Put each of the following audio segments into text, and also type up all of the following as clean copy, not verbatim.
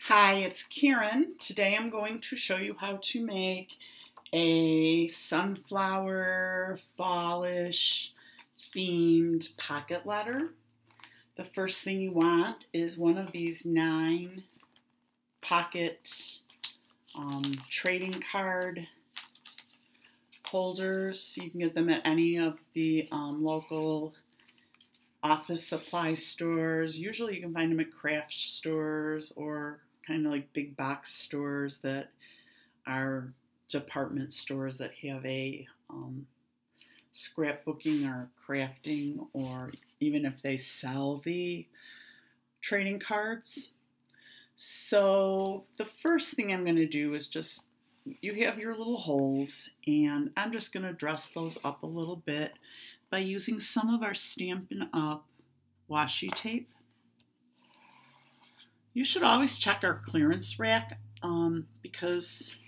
Hi, it's Karen. Today I'm going to show you how to make a sunflower fallish themed pocket letter. The first thing you want is one of these 9 pocket trading card holders. You can get them at any of the local office supply stores. Usually you can find them at craft stores or kind of like big box stores that are department stores that have a scrapbooking or crafting, or even if they sell the trading cards. So the first thing I'm going to do is just, you have your little holes, and I'm just going to dress those up a little bit by using some of our Stampin' Up! Washi tape. You should always check our clearance rack because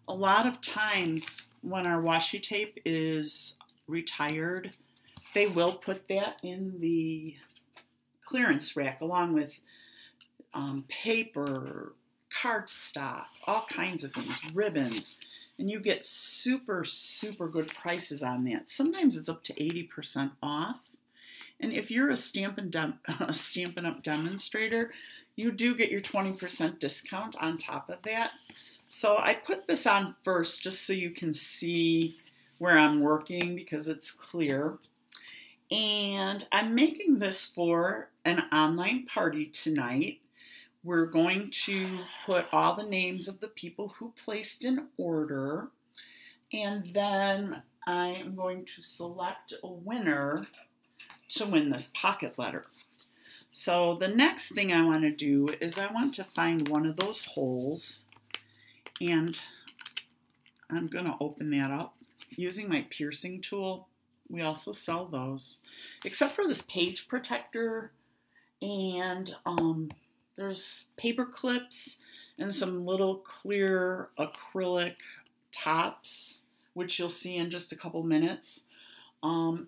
a lot of times when our washi tape is retired, they will put that in the clearance rack along with paper, cardstock, all kinds of things, ribbons, and you get super good prices on that. Sometimes it's up to 80% off. And if you're a Stampin' Up! Demonstrator, you do get your 20% discount on top of that. So I put this on first just so you can see where I'm working because it's clear. And I'm making this for an online party tonight. We're going to put all the names of the people who placed an order, and then I am going to select a winner to win this pocket letter. So the next thing I want to do is I want to find one of those holes, and I'm going to open that up using my piercing tool. We also sell those, except for this page protector, and there's paper clips and some little clear acrylic tops, which you'll see in just a couple minutes.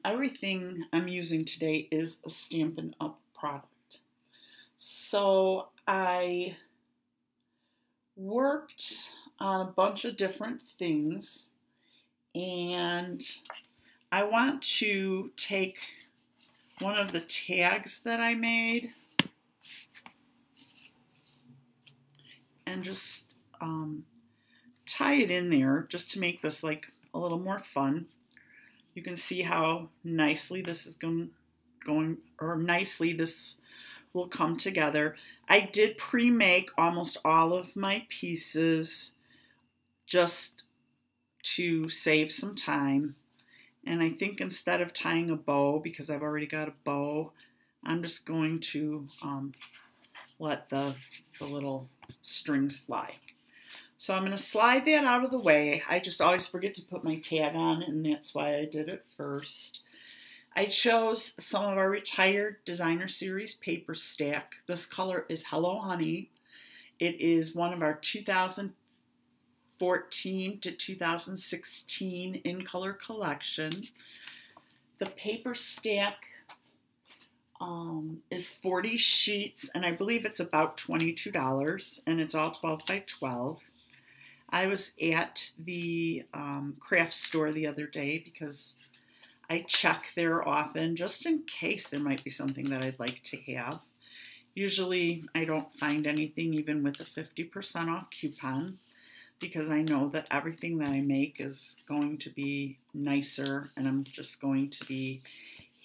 Everything I'm using today is a Stampin' Up! Product. So I worked on a bunch of different things, and I want to take one of the tags that I made and just tie it in there just to make this like a little more fun. You can see how nicely this is nicely this will come together. I did pre-make almost all of my pieces just to save some time. And I think instead of tying a bow, because I've already got a bow, I'm just going to let the little strings fly. So I'm going to slide that out of the way. I just always forget to put my tag on, and that's why I did it first. I chose some of our retired Designer Series paper stack. This color is Hello Honey. It is one of our 2014 to 2016 in color collection. The paper stack is 40 sheets, and I believe it's about $22, and it's all 12 by 12. I was at the craft store the other day because I check there often just in case there might be something that I'd like to have. Usually I don't find anything even with a 50% off coupon because I know that everything that I make is going to be nicer and I'm just going to be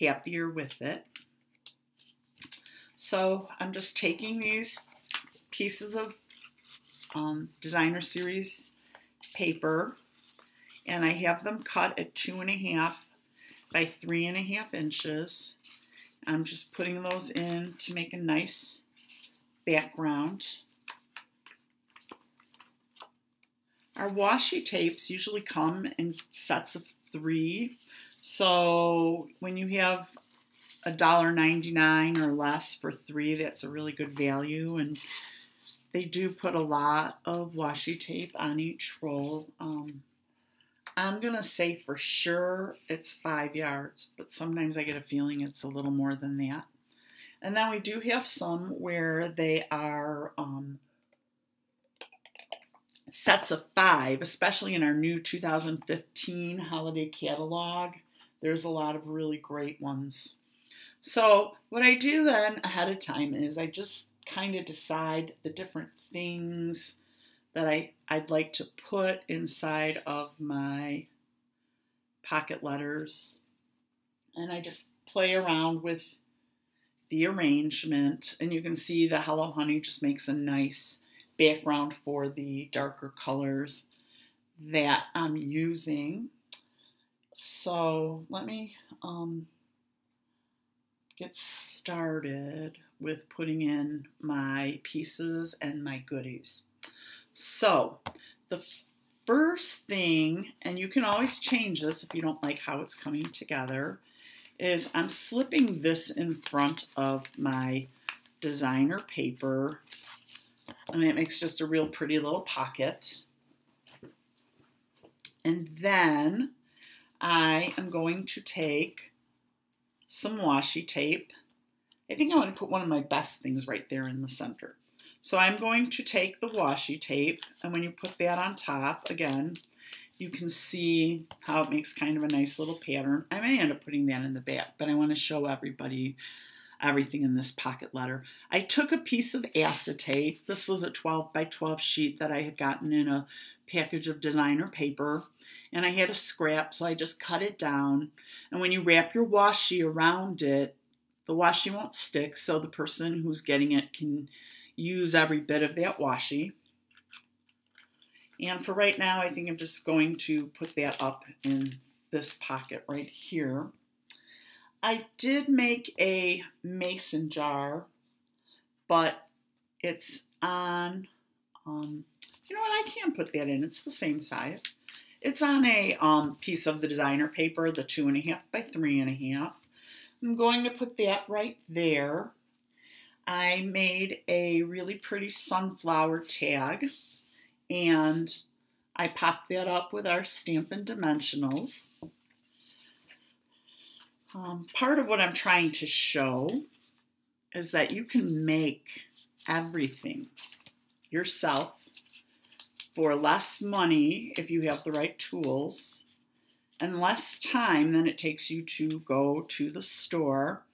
happier with it. So I'm just taking these pieces of Designer Series paper, and I have them cut at 2.5 by 3.5 inches. I'm just putting those in to make a nice background. Our washi tapes usually come in sets of 3, so when you have $1.99 or less for 3, that's a really good value, and they do put a lot of washi tape on each roll. I'm going to say for sure it's 5 yards, but sometimes I get a feeling it's a little more than that. And then we do have some where they are sets of 5, especially in our new 2015 holiday catalog. There's a lot of really great ones. So what I do then ahead of time is I just kind of decide the different things that I'd like to put inside of my pocket letters. And I just play around with the arrangement. And you can see the Hello Honey just makes a nice background for the darker colors that I'm using. So let me get started with putting in my pieces and my goodies. So the first thing, and you can always change this if you don't like how it's coming together, is I'm slipping this in front of my designer paper, and it makes just a real pretty little pocket. And then I am going to take some washi tape. I think I want to put one of my best things right there in the center. So I'm going to take the washi tape, and when you put that on top, again, you can see how it makes kind of a nice little pattern. I may end up putting that in the back, but I want to show everybody everything in this pocket letter. I took a piece of acetate. This was a 12 by 12 sheet that I had gotten in a package of designer paper, and I had a scrap, so I just cut it down. And when you wrap your washi around it, the washi won't stick, so the person who's getting it can use every bit of that washi. And for right now, I think I'm just going to put that up in this pocket right here. I did make a mason jar, but it's on, you know what, I can put that in. It's the same size. It's on a piece of the designer paper, the 2.5 by 3.5. I'm going to put that right there. I made a really pretty sunflower tag, and I popped that up with our Stampin' Dimensionals. Part of what I'm trying to show is that you can make everything yourself for less money if you have the right tools, and less time than it takes you to go to the store.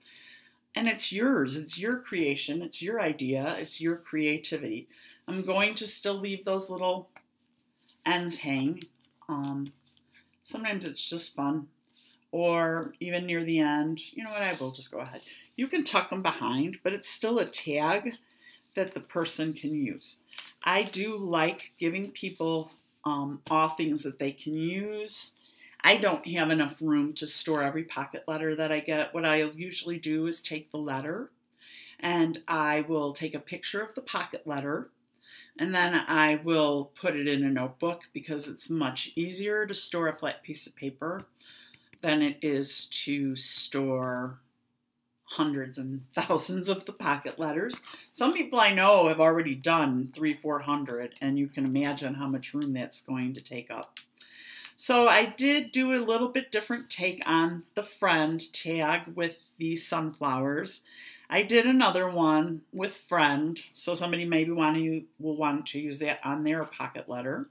And it's yours, it's your creation, it's your idea, it's your creativity. I'm going to still leave those little ends hang. Sometimes it's just fun. Or even near the end, you know what, I will just go ahead. You can tuck them behind, but it's still a tag that the person can use. I do like giving people all things that they can use. I don't have enough room to store every pocket letter that I get. What I usually do is take the letter, and I will take a picture of the pocket letter, and then I will put it in a notebook because it's much easier to store a flat piece of paper than it is to store hundreds and thousands of the pocket letters. Some people I know have already done 300-400, and you can imagine how much room that's going to take up. So I did do a little bit different take on the friend tag with the sunflowers. I did another one with friend, so somebody maybe will want to use that on their pocket letter.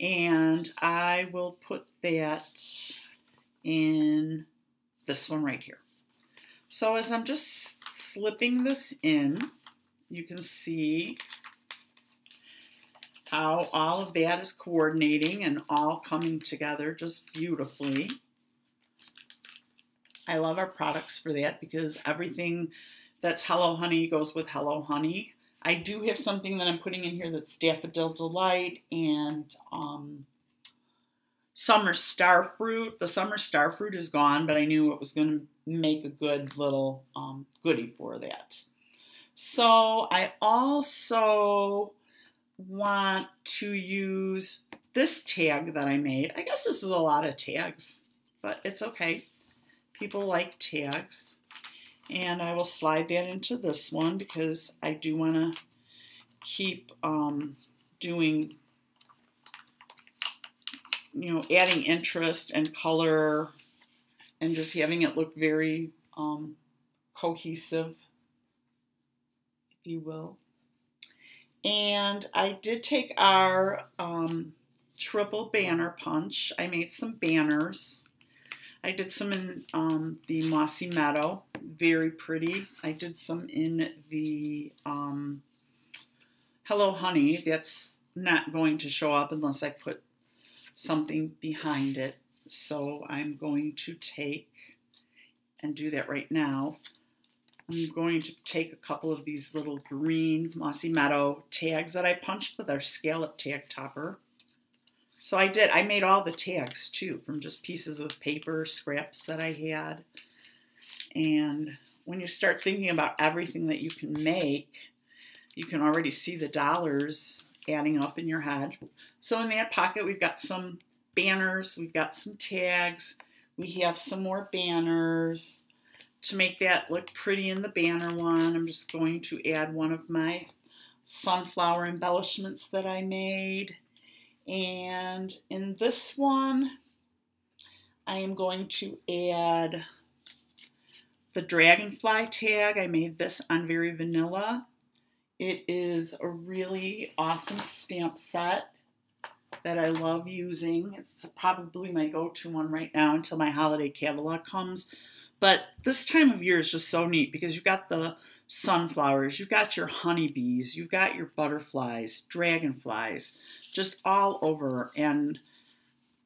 And I will put that in this one right here. So as I'm just slipping this in, you can see how all of that is coordinating and all coming together just beautifully. I love our products for that because everything that's Hello Honey goes with Hello Honey. I do have something that I'm putting in here that's Daffodil Delight and Summer Starfruit. The Summer Starfruit is gone, but I knew it was going to make a good little goodie for that. So I also want to use this tag that I made. I guess this is a lot of tags, but it's okay. People like tags. And I will slide that into this one because I do want to keep doing, you know, adding interest and color and just having it look very cohesive, if you will. And I did take our triple banner punch. I made some banners. I did some in the Mossy Meadow, very pretty. I did some in the Hello Honey. That's not going to show up unless I put something behind it. So I'm going to take and do that right now. I'm going to take a couple of these little green Mossy Meadow tags that I punched with our scallop tag topper. So I made all the tags too from just pieces of paper, scraps that I had. And when you start thinking about everything that you can make, you can already see the dollars adding up in your head. So in that pocket, we've got some banners, we've got some tags, we have some more banners. To make that look pretty in the banner one, I'm just going to add one of my sunflower embellishments that I made. And in this one, I am going to add the dragonfly tag. I made this on Very Vanilla. It is a really awesome stamp set that I love using. It's probably my go-to one right now until my holiday catalog comes. But this time of year is just so neat because you've got the sunflowers, you've got your honeybees, you've got your butterflies, dragonflies, just all over. And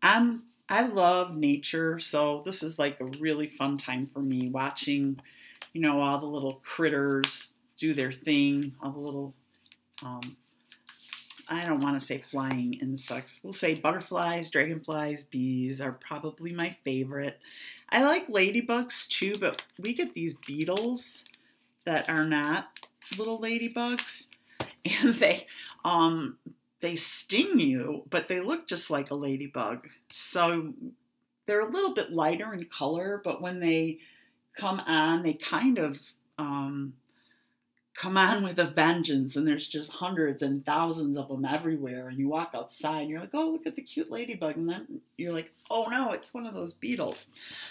I love nature, so this is like a really fun time for me watching, you know, all the little critters do their thing, all the little, I don't want to say flying insects. We'll say butterflies, dragonflies, bees are probably my favorite. I like ladybugs too, but we get these beetles that are not little ladybugs, and they sting you, but they look just like a ladybug. So they're a little bit lighter in color, but when they come on, they kind of come on with a vengeance, and there's just hundreds and thousands of them everywhere, and you walk outside and you're like, oh, look at the cute ladybug, and then you're like, oh no, it's one of those beetles.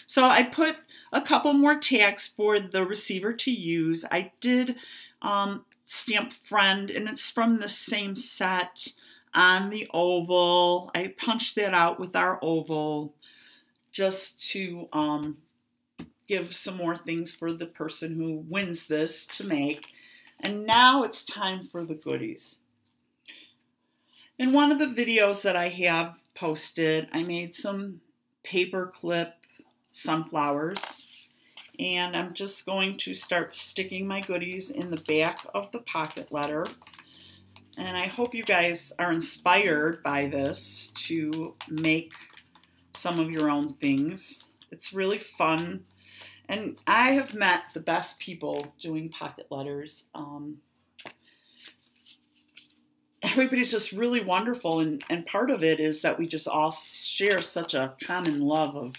So I put a couple more tags for the receiver to use. I did stamp Friend, and it's from the same set on the oval. I punched that out with our oval just to give some more things for the person who wins this to make. And now it's time for the goodies. In one of the videos that I have posted, I made some paper clip sunflowers, and I'm just going to start sticking my goodies in the back of the pocket letter. And I hope you guys are inspired by this to make some of your own things. It's really fun. And I have met the best people doing pocket letters. Everybody's just really wonderful, and part of it is that we just all share such a common love of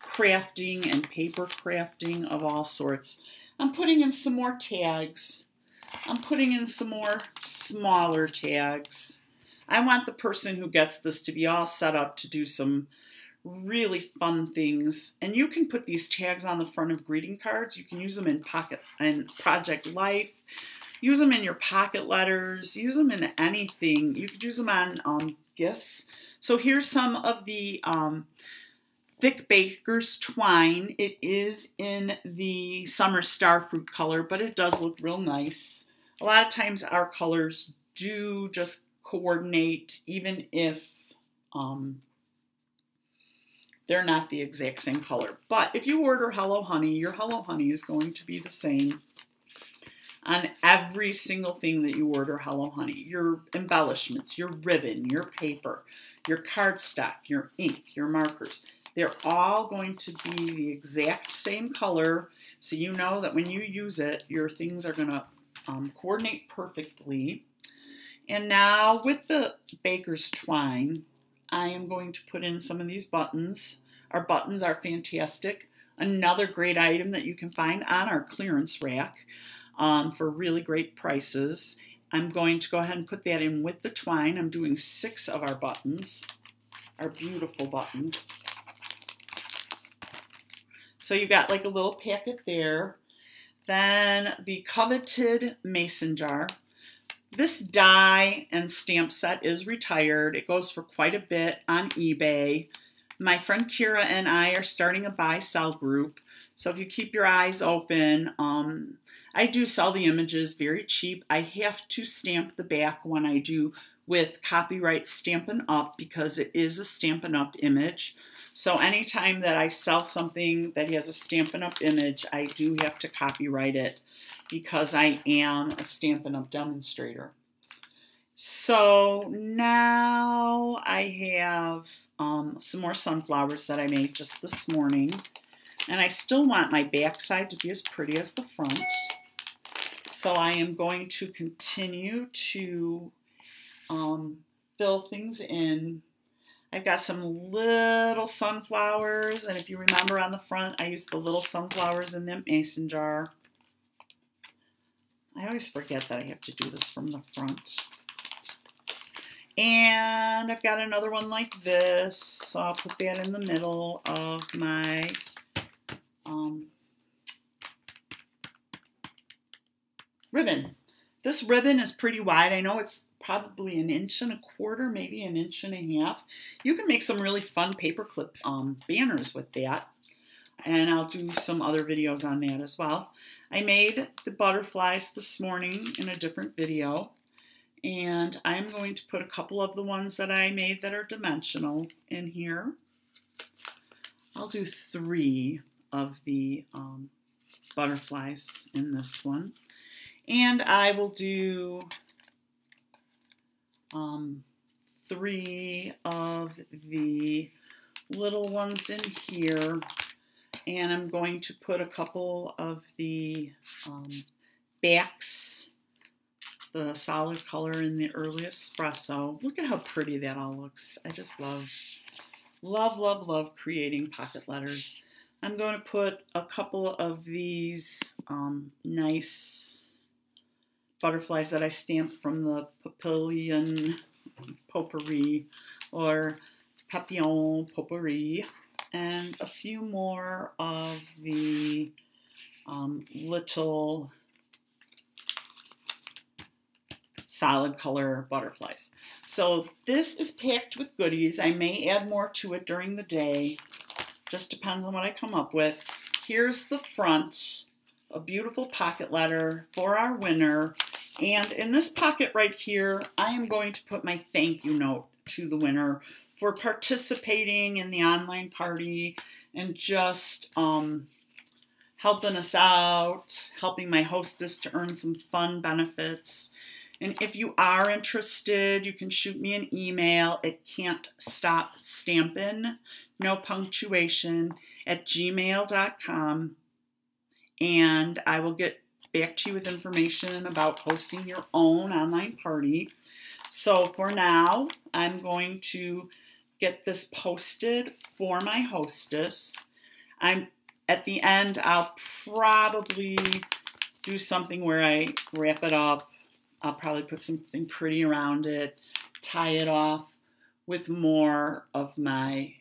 crafting and paper crafting of all sorts. I'm putting in some more tags. I'm putting in some more smaller tags. I want the person who gets this to be all set up to do some really fun things. And you can put these tags on the front of greeting cards. You can use them in Pocket and Project Life. Use them in your pocket letters. Use them in anything. You could use them on gifts. So here's some of the thick baker's twine. It is in the summer starfruit color, but it does look real nice. A lot of times our colors do just coordinate, even if they're not the exact same color. But if you order Hello Honey, your Hello Honey is going to be the same on every single thing that you order Hello Honey. Your embellishments, your ribbon, your paper, your cardstock, your ink, your markers. They're all going to be the exact same color, so you know that when you use it, your things are going to coordinate perfectly. And now with the baker's twine, I am going to put in some of these buttons. Our buttons are fantastic. Another great item that you can find on our clearance rack for really great prices. I'm going to go ahead and put that in with the twine. I'm doing 6 of our buttons, our beautiful buttons. So you got like a little packet there. Then the coveted mason jar. This die and stamp set is retired. It goes for quite a bit on eBay. My friend Kira and I are starting a buy-sell group. So if you keep your eyes open, I do sell the images very cheap. I have to stamp the back when I do with copyright Stampin' Up because it is a Stampin' Up image. So anytime that I sell something that has a Stampin' Up image, I do have to copyright it because I am a Stampin' Up demonstrator. So now I have some more sunflowers that I made just this morning. And I still want my back side to be as pretty as the front. So I am going to continue to fill things in. I've got some little sunflowers, and if you remember on the front, I used the little sunflowers in the mason jar. I always forget that I have to do this from the front. And I've got another one like this, so I'll put that in the middle of my ribbon. This ribbon is pretty wide. I know it's probably 1.25 inches, maybe 1.5 inches. You can make some really fun paperclip banners with that. And I'll do some other videos on that as well. I made the butterflies this morning in a different video. And I'm going to put a couple of the ones that I made that are dimensional in here. I'll do 3 of the butterflies in this one. And I will do 3 of the little ones in here. And I'm going to put a couple of the backs, the solid color in the early espresso. Look at how pretty that all looks. I just love, love, love, love creating pocket letters. I'm going to put a couple of these nice butterflies that I stamped from the Papillon Potpourri or Papillon Potpourri, and a few more of the little solid color butterflies. So this is packed with goodies. I may add more to it during the day. Just depends on what I come up with. Here's the front, a beautiful pocket letter for our winner. And in this pocket right here, I am going to put my thank you note to the winner for participating in the online party and just helping us out, helping my hostess to earn some fun benefits. And if you are interested, you can shoot me an email at can'tstopstampin', no punctuation, @gmail.com, and I will get back to you with information about hosting your own online party. So for now, I'm going to get this posted for my hostess. At the end, I'll probably do something where I wrap it up. I'll probably put something pretty around it, tie it off with more of my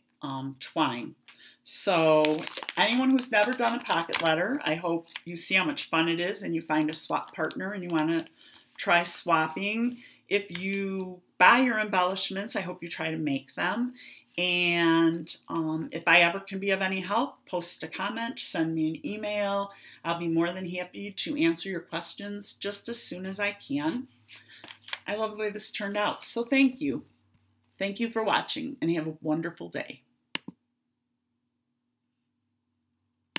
twine. So anyone who's never done a pocket letter, I hope you see how much fun it is and you find a swap partner and you want to try swapping. If you buy your embellishments, I hope you try to make them. And if I ever can be of any help, post a comment, send me an email. I'll be more than happy to answer your questions just as soon as I can. I love the way this turned out. So thank you. Thank you for watching and have a wonderful day.